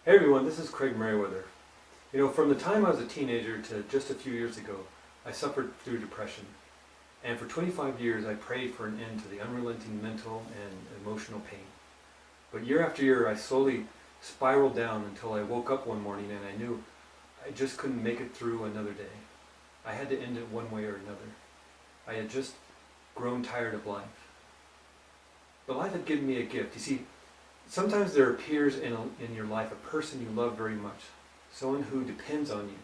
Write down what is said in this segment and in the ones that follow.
Hey everyone, this is Craig Merriweather. From the time I was a teenager to just a few years ago, I suffered through depression. And for 25 years, I prayed for an end to the unrelenting mental and emotional pain. But year after year, I slowly spiraled down until I woke up one morning and I knew I just couldn't make it through another day. I had to end it one way or another. I had just grown tired of life. But life had given me a gift. You see, sometimes there appears in your life a person you love very much, someone who depends on you,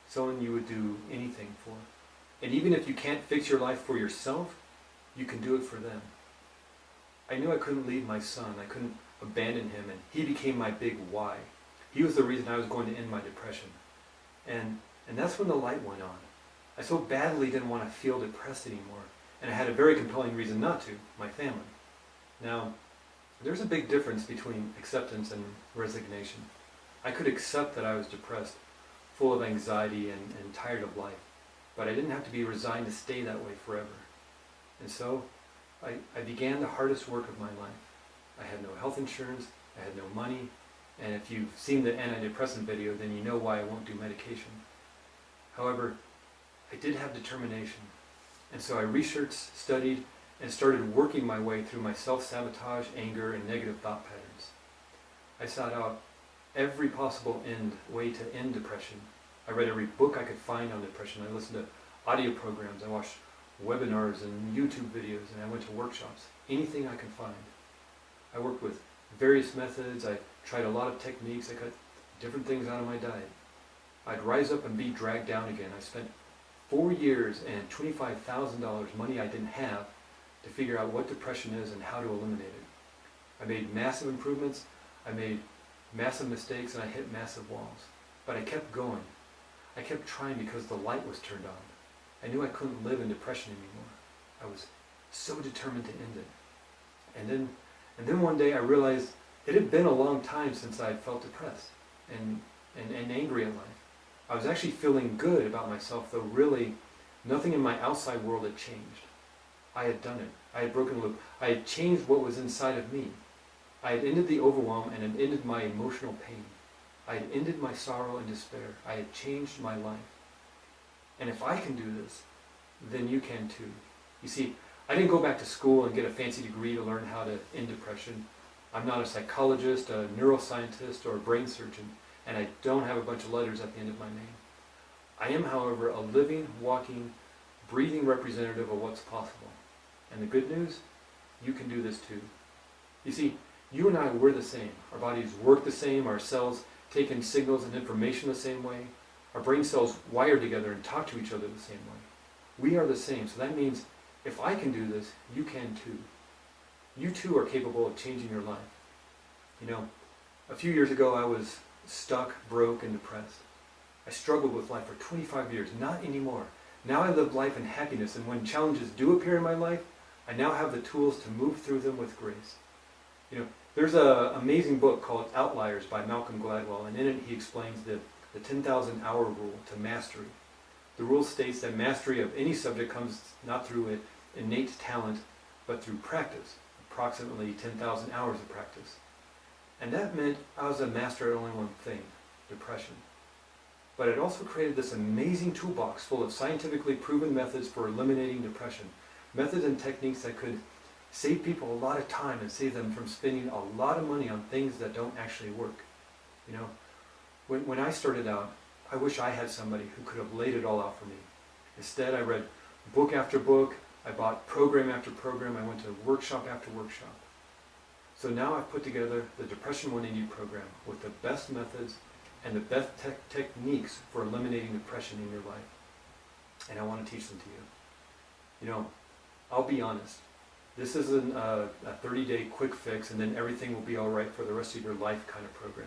someone you would do anything for. And even if you can't fix your life for yourself, you can do it for them. I knew I couldn't leave my son, I couldn't abandon him, and he became my big why. He was the reason I was going to end my depression. And that's when the light went on. I so badly didn't want to feel depressed anymore, and I had a very compelling reason not to, my family. Now, there's a big difference between acceptance and resignation. I could accept that I was depressed, full of anxiety and tired of life, but I didn't have to be resigned to stay that way forever. And so, I began the hardest work of my life. I had no health insurance, I had no money, and if you've seen the antidepressant video, then you know why I won't do medication. However, I did have determination, and so I researched, studied, and started working my way through my self-sabotage, anger, and negative thought patterns. I sought out every possible way to end depression. I read every book I could find on depression. I listened to audio programs. I watched webinars and YouTube videos, and I went to workshops. Anything I could find. I worked with various methods. I tried a lot of techniques. I cut different things out of my diet. I'd rise up and be dragged down again. I spent 4 years and $25,000, money I didn't have, to figure out what depression is and how to eliminate it. I made massive improvements, I made massive mistakes, and I hit massive walls. But I kept going. I kept trying because the light was turned on. I knew I couldn't live in depression anymore. I was so determined to end it. And then one day I realized it had been a long time since I had felt depressed and angry at life. I was actually feeling good about myself, though really nothing in my outside world had changed. I had done it. I had broken the loop. I had changed what was inside of me. I had ended the overwhelm and had ended my emotional pain. I had ended my sorrow and despair. I had changed my life. And if I can do this, then you can too. You see, I didn't go back to school and get a fancy degree to learn how to end depression. I'm not a psychologist, a neuroscientist, or a brain surgeon, and I don't have a bunch of letters at the end of my name. I am, however, a living, walking, breathing representative of what's possible. And the good news, you can do this too. You see, you and I, we're the same. Our bodies work the same, our cells take in signals and information the same way. Our brain cells wire together and talk to each other the same way. We are the same, so that means if I can do this, you can too. You too are capable of changing your life. A few years ago I was stuck, broke, and depressed. I struggled with life for 25 years, not anymore. Now I live life in happiness, and when challenges do appear in my life, I now have the tools to move through them with grace. There's an amazing book called Outliers by Malcolm Gladwell, and in it he explains the 10,000 hour rule to mastery. The rule states that mastery of any subject comes not through innate talent, but through practice, approximately 10,000 hours of practice. And that meant I was a master at only one thing, depression. But it also created this amazing toolbox full of scientifically proven methods for eliminating depression. Methods and techniques that could save people a lot of time and save them from spending a lot of money on things that don't actually work. When I started out, I wish I had somebody who could have laid it all out for me. Instead, I read book after book, I bought program after program, I went to workshop after workshop. So now I've put together the Depression 180 program with the best methods and the best techniques for eliminating depression in your life. And I want to teach them to you. I'll be honest. This isn't a 30-day quick fix and then everything will be all right for the rest of your life kind of program.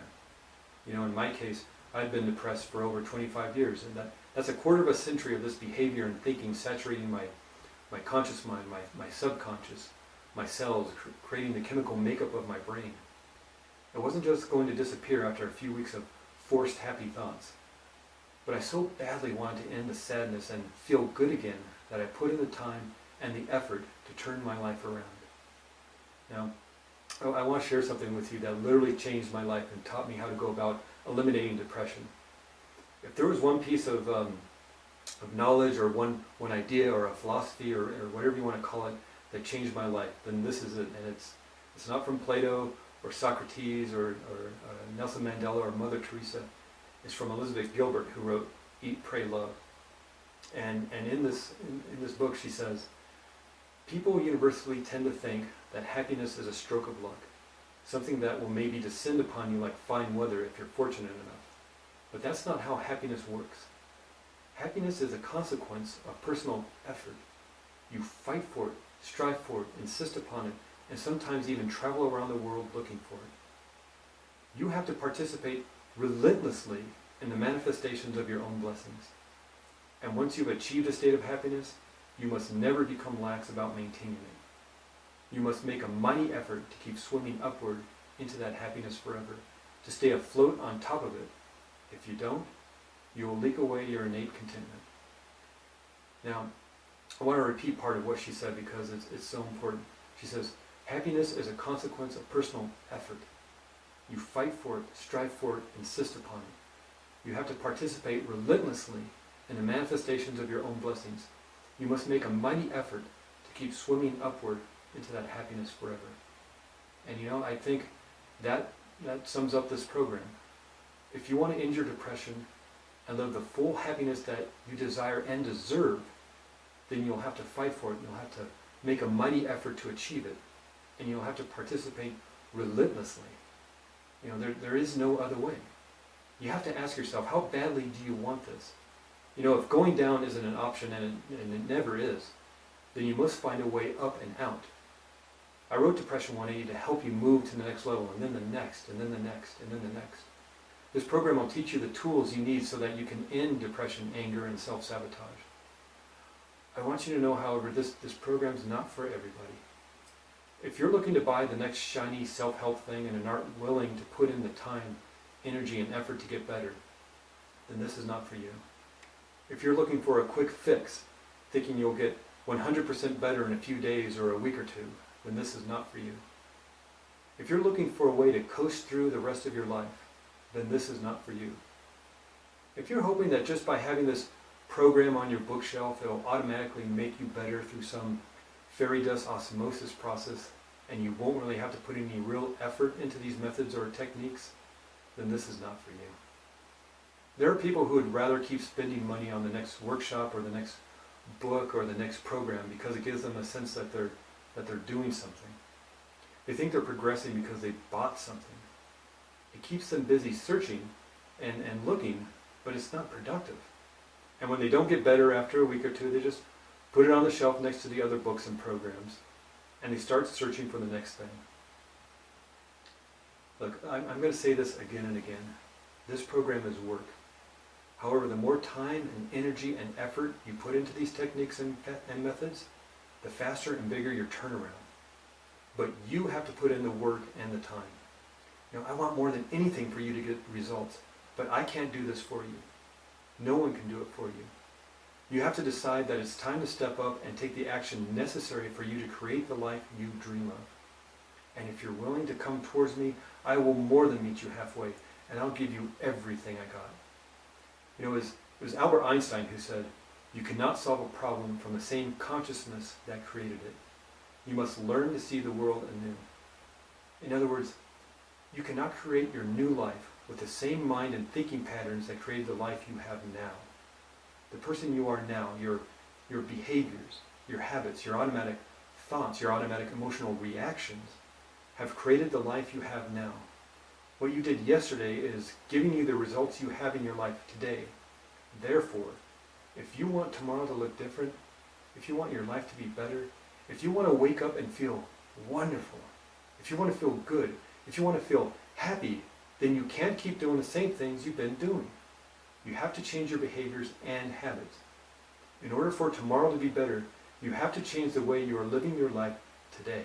In my case, I've been depressed for over 25 years, and that's a quarter of a century of this behavior and thinking saturating my conscious mind, my subconscious, my cells, creating the chemical makeup of my brain. It wasn't just going to disappear after a few weeks of forced happy thoughts. But I so badly wanted to end the sadness and feel good again that I put in the time and the effort to turn my life around. Now, I want to share something with you that literally changed my life and taught me how to go about eliminating depression. If there was one piece of knowledge or one idea or a philosophy or whatever you want to call it that changed my life, then this is it. And it's not from Plato or Socrates or Nelson Mandela or Mother Teresa. It's from Elizabeth Gilbert, who wrote Eat, Pray, Love. And in this book she says, people universally tend to think that happiness is a stroke of luck, something that will maybe descend upon you like fine weather if you're fortunate enough. But that's not how happiness works. Happiness is a consequence of personal effort. You fight for it, strive for it, insist upon it, and sometimes even travel around the world looking for it. You have to participate relentlessly in the manifestations of your own blessings. And once you've achieved a state of happiness, you must never become lax about maintaining it. You must make a mighty effort to keep swimming upward into that happiness forever, to stay afloat on top of it. If you don't, you will leak away your innate contentment. Now, I want to repeat part of what she said because it's so important. She says, happiness is a consequence of personal effort. You fight for it, strive for it, insist upon it. You have to participate relentlessly in the manifestations of your own blessings. You must make a mighty effort to keep swimming upward into that happiness forever. And I think that sums up this program. If you want to end your depression and live the full happiness that you desire and deserve, then you'll have to fight for it. You'll have to make a mighty effort to achieve it. And you'll have to participate relentlessly. There is no other way. You have to ask yourself, how badly do you want this? If going down isn't an option, and it never is, then you must find a way up and out. I wrote Depression 180 to help you move to the next level, and then the next, and then the next, and then the next. This program will teach you the tools you need so that you can end depression, anger, and self-sabotage. I want you to know, however, this program is not for everybody. If you're looking to buy the next shiny self-help thing and aren't willing to put in the time, energy, and effort to get better, then this is not for you. If you're looking for a quick fix, thinking you'll get 100% better in a few days or a week or two, then this is not for you. If you're looking for a way to coast through the rest of your life, then this is not for you. If you're hoping that just by having this program on your bookshelf, it'll automatically make you better through some fairy dust osmosis process, and you won't really have to put any real effort into these methods or techniques, then this is not for you. There are people who would rather keep spending money on the next workshop or the next book or the next program because it gives them a sense that they're doing something. They think they're progressing because they bought something. It keeps them busy searching and looking, but it's not productive. And when they don't get better after a week or two, they just put it on the shelf next to the other books and programs, and they start searching for the next thing. Look, I'm going to say this again and again. This program is work. However, the more time and energy and effort you put into these techniques and methods, the faster and bigger your turnaround. But you have to put in the work and the time. I want more than anything for you to get results, but I can't do this for you. No one can do it for you. You have to decide that it's time to step up and take the action necessary for you to create the life you dream of. And if you're willing to come towards me, I will more than meet you halfway, and I'll give you everything I got. It was Albert Einstein who said, you cannot solve a problem from the same consciousness that created it. You must learn to see the world anew. In other words, you cannot create your new life with the same mind and thinking patterns that created the life you have now. The person you are now, your behaviors, your habits, your automatic thoughts, your automatic emotional reactions have created the life you have now. What you did yesterday is giving you the results you have in your life today. Therefore, if you want tomorrow to look different, if you want your life to be better, if you want to wake up and feel wonderful, if you want to feel good, if you want to feel happy, then you can't keep doing the same things you've been doing. You have to change your behaviors and habits. In order for tomorrow to be better, you have to change the way you are living your life today.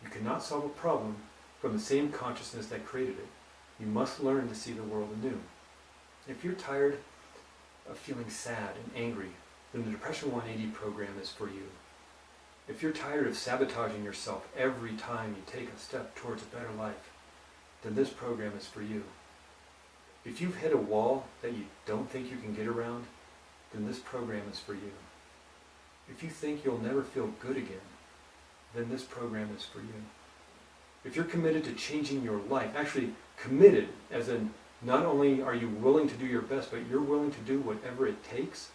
You cannot solve a problem from the same consciousness that created it. You must learn to see the world anew. If you're tired of feeling sad and angry, then the Depression 180 program is for you. If you're tired of sabotaging yourself every time you take a step towards a better life, then this program is for you. If you've hit a wall that you don't think you can get around, then this program is for you. If you think you'll never feel good again, then this program is for you. If you're committed to changing your life, actually committed, as in not only are you willing to do your best, but you're willing to do whatever it takes,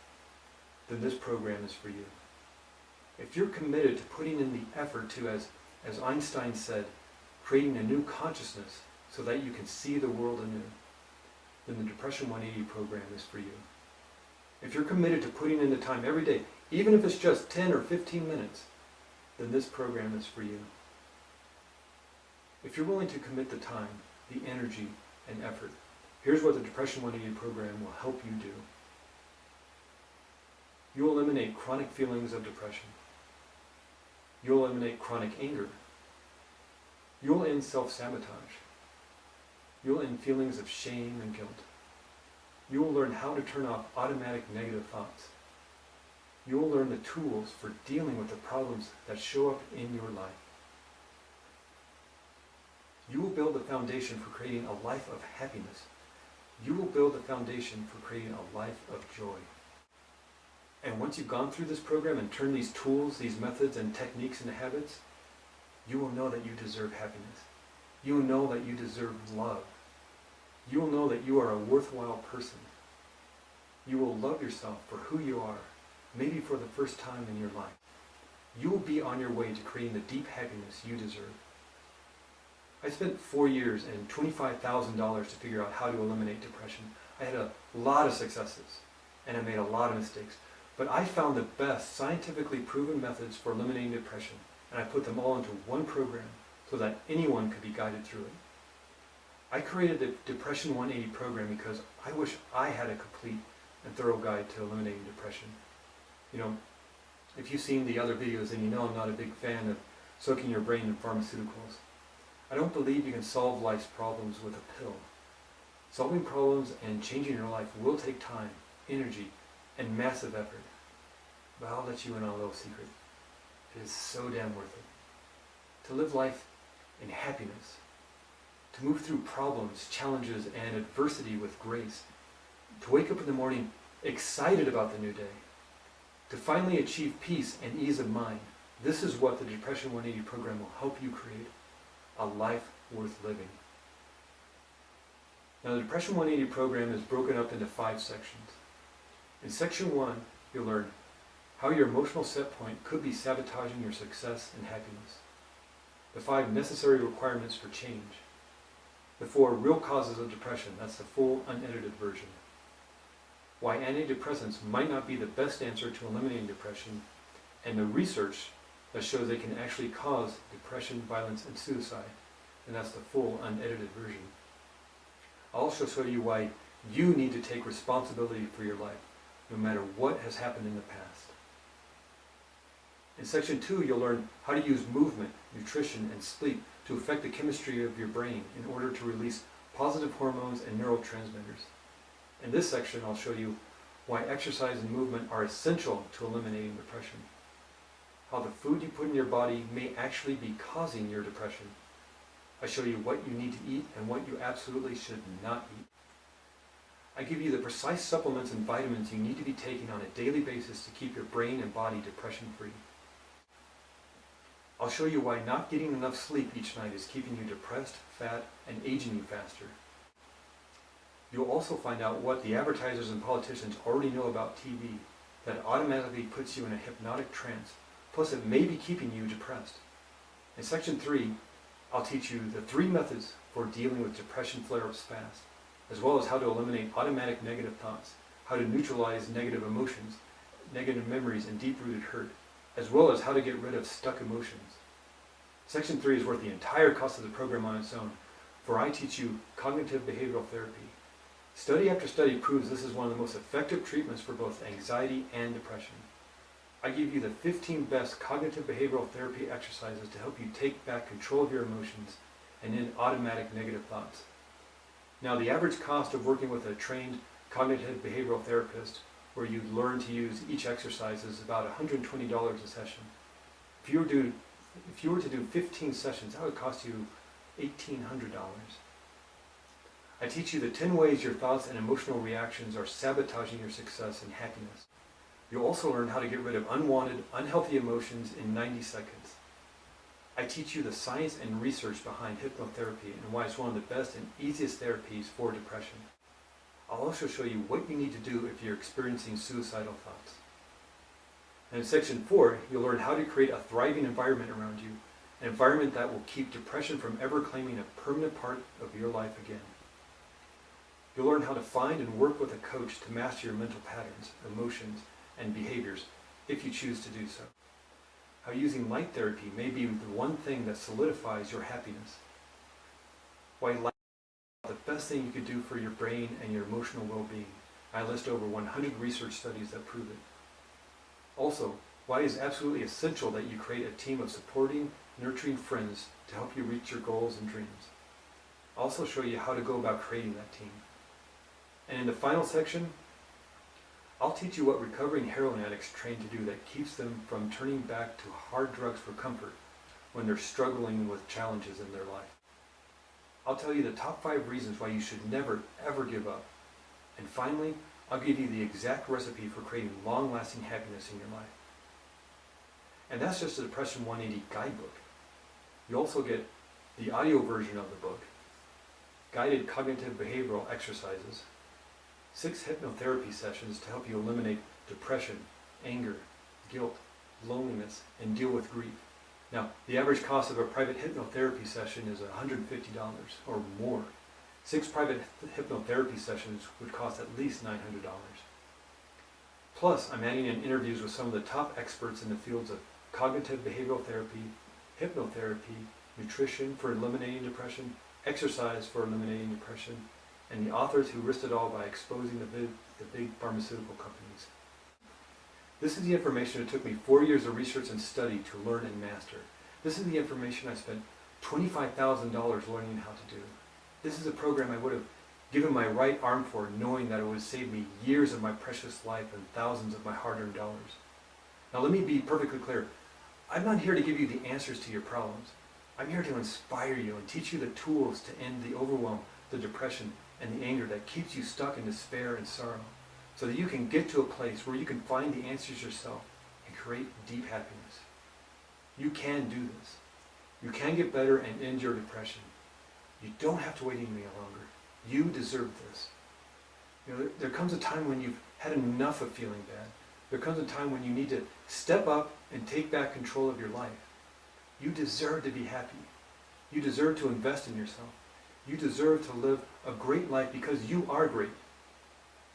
then this program is for you. If you're committed to putting in the effort to, as Einstein said, creating a new consciousness so that you can see the world anew, then the Depression 180 program is for you. If you're committed to putting in the time every day, even if it's just 10 or 15 minutes, then this program is for you. If you're willing to commit the time, the energy, and effort, here's what the Depression 180 program will help you do. You'll eliminate chronic feelings of depression. You'll eliminate chronic anger. You'll end self-sabotage. You'll end feelings of shame and guilt. You will learn how to turn off automatic negative thoughts. You will learn the tools for dealing with the problems that show up in your life. You will build the foundation for creating a life of happiness. You will build the foundation for creating a life of joy. And once you've gone through this program and turned these tools, these methods and techniques into habits, you will know that you deserve happiness. You will know that you deserve love. You will know that you are a worthwhile person. You will love yourself for who you are, maybe for the first time in your life. You will be on your way to creating the deep happiness you deserve. I spent 4 years and $25,000 to figure out how to eliminate depression. I had a lot of successes, and I made a lot of mistakes. But I found the best scientifically proven methods for eliminating depression, and I put them all into one program so that anyone could be guided through it. I created the Depression 180 program because I wish I had a complete and thorough guide to eliminating depression. You know, if you've seen the other videos, then you know I'm not a big fan of soaking your brain in pharmaceuticals. I don't believe you can solve life's problems with a pill. Solving problems and changing your life will take time, energy, and massive effort. But I'll let you in on a little secret. It is so damn worth it. To live life in happiness. To move through problems, challenges, and adversity with grace. To wake up in the morning excited about the new day. To finally achieve peace and ease of mind. This is what the Depression 180 program will help you create. A life worth living. Now the Depression 180 program is broken up into 5 sections. In section 1, you'll learn how your emotional set point could be sabotaging your success and happiness. The 5 necessary requirements for change. The 4 real causes of depression, that's the full unedited version. Why antidepressants might not be the best answer to eliminating depression, and the research that shows they can actually cause depression, violence, and suicide, and that's the full unedited version. I'll also show you why you need to take responsibility for your life, no matter what has happened in the past. In section 2, you'll learn how to use movement, nutrition, and sleep to affect the chemistry of your brain in order to release positive hormones and neurotransmitters. In this section, I'll show you why exercise and movement are essential to eliminating depression. How the food you put in your body may actually be causing your depression. I show you what you need to eat and what you absolutely should not eat. I give you the precise supplements and vitamins you need to be taking on a daily basis to keep your brain and body depression-free. I'll show you why not getting enough sleep each night is keeping you depressed, fat, and aging you faster. You'll also find out what the advertisers and politicians already know about TV that automatically puts you in a hypnotic trance. Plus, it may be keeping you depressed. In section 3, I'll teach you the 3 methods for dealing with depression flare-ups fast, as well as how to eliminate automatic negative thoughts, how to neutralize negative emotions, negative memories, and deep-rooted hurt, as well as how to get rid of stuck emotions. Section 3 is worth the entire cost of the program on its own, for I teach you cognitive behavioral therapy. Study after study proves this is one of the most effective treatments for both anxiety and depression. I give you the 15 best cognitive behavioral therapy exercises to help you take back control of your emotions and end automatic negative thoughts. Now, the average cost of working with a trained cognitive behavioral therapist, where you learn to use each exercise, is about $120 a session. If you were to do 15 sessions, that would cost you $1,800. I teach you the 10 ways your thoughts and emotional reactions are sabotaging your success and happiness. You'll also learn how to get rid of unwanted, unhealthy emotions in 90 seconds. I teach you the science and research behind hypnotherapy and why it's one of the best and easiest therapies for depression. I'll also show you what you need to do if you're experiencing suicidal thoughts. And in section 4, you'll learn how to create a thriving environment around you, an environment that will keep depression from ever claiming a permanent part of your life again. You'll learn how to find and work with a coach to master your mental patterns, emotions, and behaviors if you choose to do so. How using light therapy may be the one thing that solidifies your happiness. Why light is the best thing you could do for your brain and your emotional well-being. I list over 100 research studies that prove it. Also, why it is absolutely essential that you create a team of supporting, nurturing friends to help you reach your goals and dreams. I'll also show you how to go about creating that team. And in the final section, I'll teach you what recovering heroin addicts train to do that keeps them from turning back to hard drugs for comfort when they're struggling with challenges in their life. I'll tell you the top 5 reasons why you should never, ever give up. And finally, I'll give you the exact recipe for creating long-lasting happiness in your life. And that's just the Depression 180 guidebook. You also get the audio version of the book, guided cognitive behavioral exercises, 6 hypnotherapy sessions to help you eliminate depression, anger, guilt, loneliness, and deal with grief. Now, the average cost of a private hypnotherapy session is $150 or more. 6 private hypnotherapy sessions would cost at least $900. Plus, I'm adding in interviews with some of the top experts in the fields of cognitive behavioral therapy, hypnotherapy, nutrition for eliminating depression, exercise for eliminating depression, and the authors who risked it all by exposing the big pharmaceutical companies. This is the information it took me 4 years of research and study to learn and master. This is the information I spent $25,000 learning how to do. This is a program I would have given my right arm for, knowing that it would save me years of my precious life and thousands of my hard-earned dollars. Now let me be perfectly clear. I'm not here to give you the answers to your problems. I'm here to inspire you and teach you the tools to end the overwhelm, the depression, and the anger that keeps you stuck in despair and sorrow, so that you can get to a place where you can find the answers yourself and create deep happiness. You can do this. You can get better and end your depression. You don't have to wait any longer. You deserve this. There comes a time when you've had enough of feeling bad. There comes a time when you need to step up and take back control of your life. You deserve to be happy. You deserve to invest in yourself. You deserve to live a great life because you are great.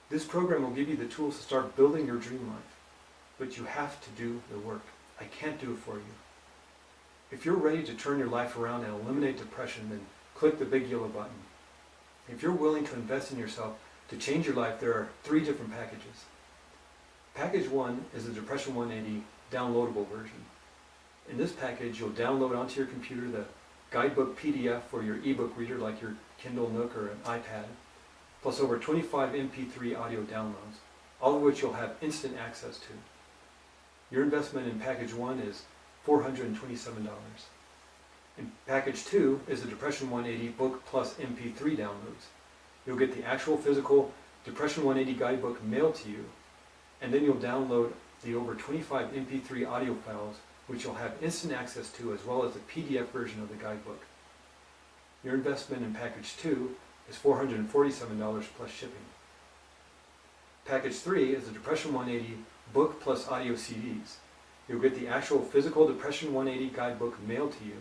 This program will give you the tools to start building your dream life. But you have to do the work. I can't do it for you. If you're ready to turn your life around and eliminate depression, then click the big yellow button. If you're willing to invest in yourself to change your life, there are 3 different packages. Package 1 is the Depression 180 downloadable version. In this package, you'll download onto your computer the guidebook PDF for your ebook reader like your Kindle Nook or an iPad, plus over 25 MP3 audio downloads, all of which you'll have instant access to. Your investment in Package 1 is $427. And Package 2 is the Depression 180 book plus MP3 downloads. You'll get the actual physical Depression 180 guidebook mailed to you, and then you'll download the over 25 MP3 audio files, which you'll have instant access to, as well as the PDF version of the guidebook. Your investment in Package 2 is $447 plus shipping. Package 3 is the Depression 180 book plus audio CDs. You'll get the actual physical Depression 180 guidebook mailed to you.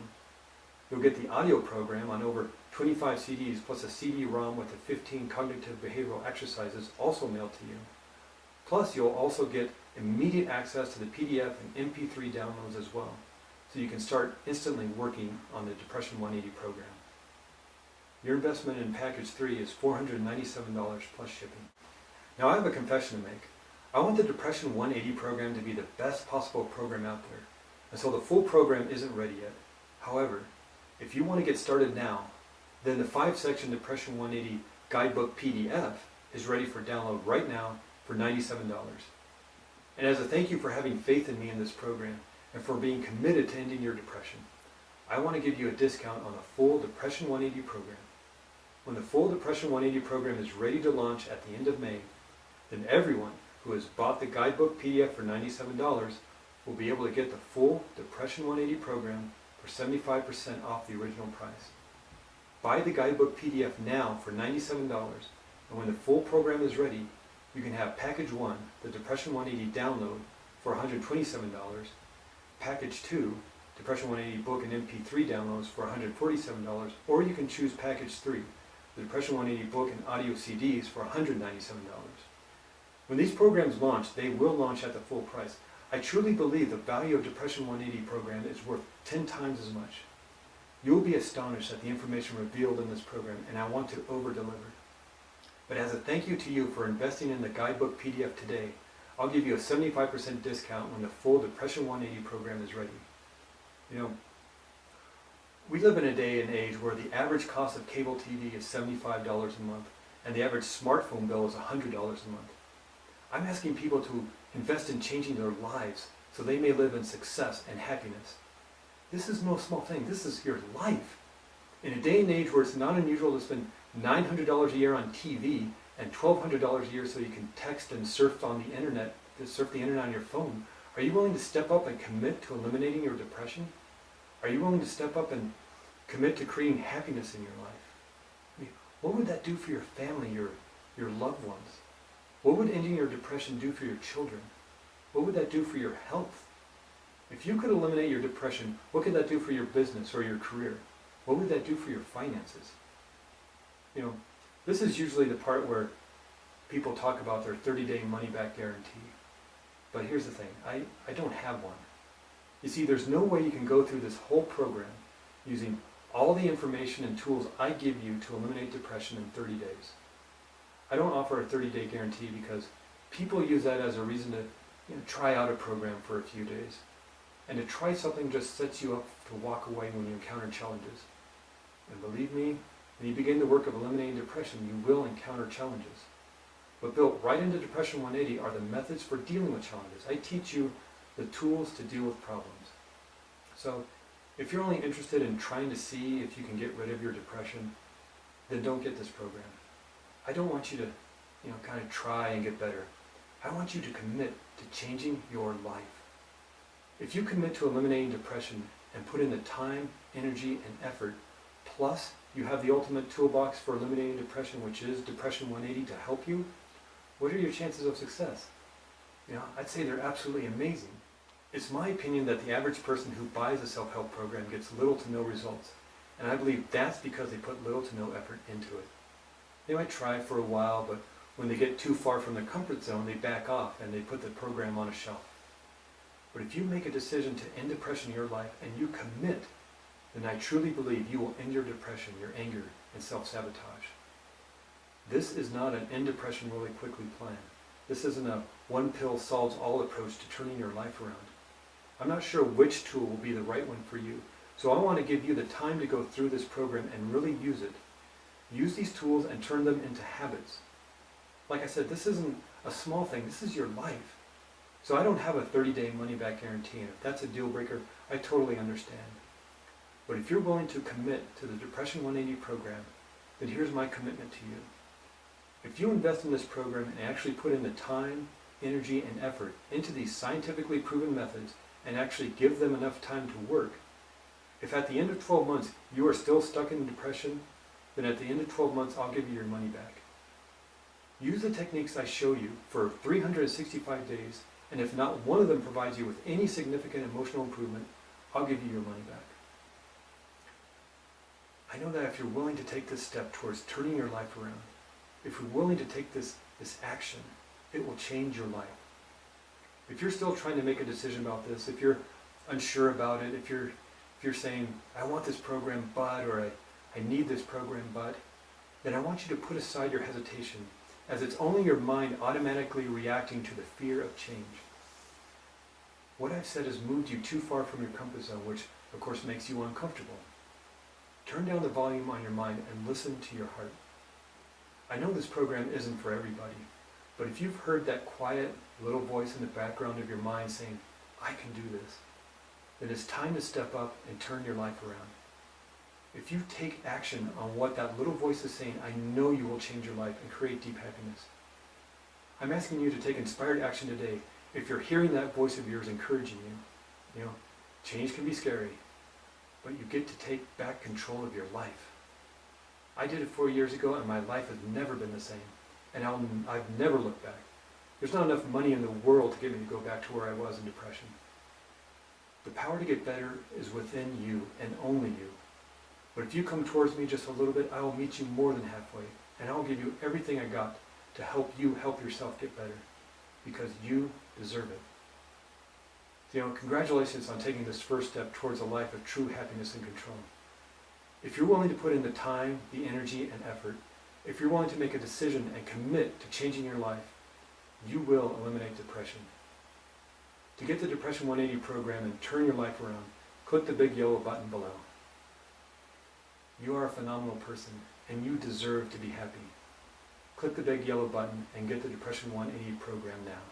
You'll get the audio program on over 25 CDs plus a CD-ROM with the 15 cognitive behavioral exercises also mailed to you. Plus, you'll also get immediate access to the PDF and MP3 downloads as well, so you can start instantly working on the Depression 180 program. Your investment in Package 3 is $497 plus shipping. Now I have a confession to make. I want the Depression 180 program to be the best possible program out there, and so the full program isn't ready yet. However, if you want to get started now, then the 5-section Depression 180 guidebook PDF is ready for download right now for $97. And as a thank you for having faith in me in this program, and for being committed to ending your depression. I want to give you a discount on the full Depression 180 program. When the full Depression 180 program is ready to launch at the end of May, then everyone who has bought the guidebook PDF for $97 will be able to get the full Depression 180 program for 75% off the original price. Buy the guidebook PDF now for $97, and when the full program is ready, you can have Package 1, the Depression 180 download, for $127, Package 2, Depression 180 book and MP3 downloads for $147, or you can choose Package 3, the Depression 180 book and audio CDs for $197. When these programs launch, they will launch at the full price. I truly believe the value of Depression 180 program is worth 10 times as much. You will be astonished at the information revealed in this program, and I want to over-deliver. But as a thank you to you for investing in the guidebook PDF today, I'll give you a 75% discount when the full Depression 180 program is ready. You know, we live in a day and age where the average cost of cable TV is $75 a month, and the average smartphone bill is $100 a month. I'm asking people to invest in changing their lives so they may live in success and happiness. This is no small thing. This is your life. In a day and age where it's not unusual to spend $900 a year on TV and $1,200 a year so you can text and surf on the internet, to surf the internet on your phone, are you willing to step up and commit to eliminating your depression? Are you willing to step up and commit to creating happiness in your life? I mean, what would that do for your family, your loved ones? What would ending your depression do for your children? What would that do for your health? If you could eliminate your depression, what could that do for your business or your career? What would that do for your finances? You know, this is usually the part where people talk about their 30-day money-back guarantee. But here's the thing, I don't have one. You see, there's no way you can go through this whole program using all the information and tools I give you to eliminate depression in 30 days. I don't offer a 30-day guarantee because people use that as a reason to try out a program for a few days. And to try something just sets you up to walk away when you encounter challenges. And believe me, when you begin the work of eliminating depression, you will encounter challenges. But built right into Depression 180 are the methods for dealing with challenges. I teach you the tools to deal with problems. So if you're only interested in trying to see if you can get rid of your depression, then don't get this program. I don't want you to kind of try and get better. I want you to commit to changing your life. If you commit to eliminating depression and put in the time, energy, and effort, plus you have the ultimate toolbox for eliminating depression, which is Depression 180 to help you, what are your chances of success? I'd say they're absolutely amazing. It's my opinion that the average person who buys a self-help program gets little to no results. And I believe that's because they put little to no effort into it. They might try for a while, but when they get too far from their comfort zone, they back off and they put the program on a shelf. But if you make a decision to end depression in your life and you commit, then I truly believe you will end your depression, your anger, and self-sabotage. This is not an end depression really quickly plan. This isn't a one pill solves all approach to turning your life around. I'm not sure which tool will be the right one for you, so I want to give you the time to go through this program and really use it. Use these tools and turn them into habits. Like I said, this isn't a small thing, this is your life. So I don't have a 30-day money-back guarantee, and if that's a deal breaker, I totally understand. But if you're willing to commit to the Depression 180 program, then here's my commitment to you. If you invest in this program and actually put in the time, energy, and effort into these scientifically proven methods and actually give them enough time to work, if at the end of 12 months you are still stuck in depression, then at the end of 12 months I'll give you your money back. Use the techniques I show you for 365 days, and if not one of them provides you with any significant emotional improvement, I'll give you your money back. I know that if you're willing to take this step towards turning your life around, if you're willing to take this action, it will change your life. If you're still trying to make a decision about this, if you're unsure about it, if you're saying, I want this program but, or I need this program but, then I want you to put aside your hesitation, as it's only your mind automatically reacting to the fear of change. What I've said has moved you too far from your comfort zone, which of course makes you uncomfortable. Turn down the volume on your mind and listen to your heart. I know this program isn't for everybody, but if you've heard that quiet little voice in the background of your mind saying, I can do this, then it's time to step up and turn your life around. If you take action on what that little voice is saying, I know you will change your life and create deep happiness. I'm asking you to take inspired action today. If you're hearing that voice of yours encouraging you, change can be scary, but you get to take back control of your life. I did it 4 years ago, and my life has never been the same, and I've never looked back. There's not enough money in the world to get me to go back to where I was in depression. The power to get better is within you and only you. But if you come towards me just a little bit, I will meet you more than halfway, and I will give you everything I got to help you help yourself get better, because you deserve it. Congratulations on taking this first step towards a life of true happiness and control. If you're willing to put in the time, the energy, and effort, if you're willing to make a decision and commit to changing your life, you will eliminate depression. To get the Depression 180 program and turn your life around, click the big yellow button below. You are a phenomenal person, and you deserve to be happy. Click the big yellow button and get the Depression 180 program now.